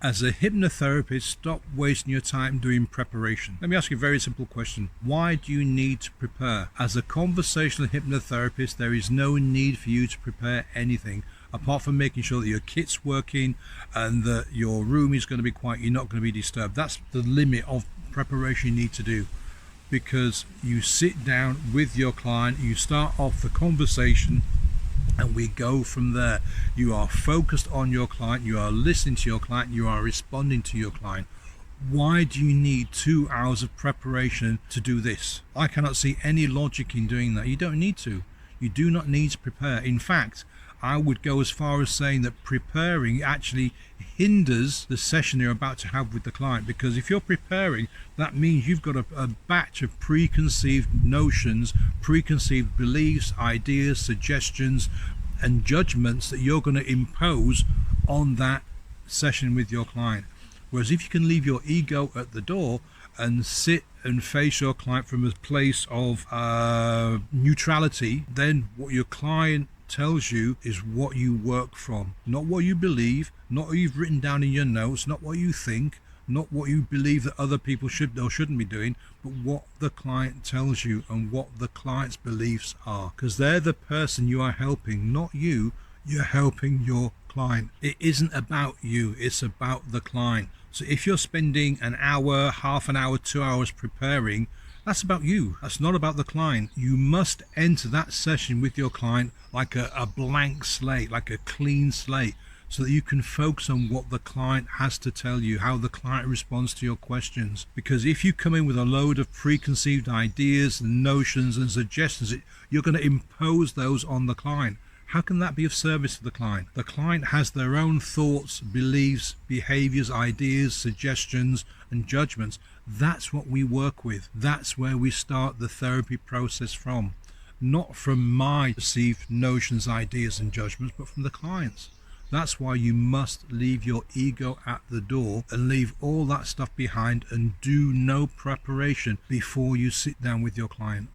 As a hypnotherapist, stop wasting your time doing preparation. Let me ask you a very simple question. Why do you need to prepare? As a conversational hypnotherapist, there is no need for you to prepare anything apart from making sure that your kit's working and that your room is going to be quiet, you're not going to be disturbed. That's the limit of preparation you need to do, because you sit down with your client, you start off the conversation, and we go from there. You are focused on your client, you are listening to your client, you are responding to your client. Why do you need 2 hours of preparation to do this? I cannot see any logic in doing that. You don't need to. You do not need to prepare. In fact, I would go as far as saying that preparing actually hinders the session you're about to have with the client, because if you're preparing, that means you've got a batch of preconceived notions, preconceived beliefs, ideas, suggestions and judgments that you're going to impose on that session with your client. Whereas if you can leave your ego at the door and sit and face your client from a place of neutrality, then what your client tells you is what you work from, not what you believe, not what you've written down in your notes, not what you think, not what you believe that other people should or shouldn't be doing, but what the client tells you and what the client's beliefs are, because they're the person you are helping, not you. You're helping your client. It isn't about you, it's about the client. So if you're spending an hour, half an hour, 2 hours preparing, that's about you. That's not about the client. You must enter that session with your client like a blank slate, like a clean slate, so that you can focus on what the client has to tell you, how the client responds to your questions. Because if you come in with a load of preconceived ideas and notions and suggestions, you're going to impose those on the client. How can that be of service to the client? The client has their own thoughts, beliefs, behaviors, ideas, suggestions, and judgments. That's what we work with. That's where we start the therapy process from. Not from my perceived notions, ideas, and judgments, but from the client's. That's why you must leave your ego at the door and leave all that stuff behind and do no preparation before you sit down with your client.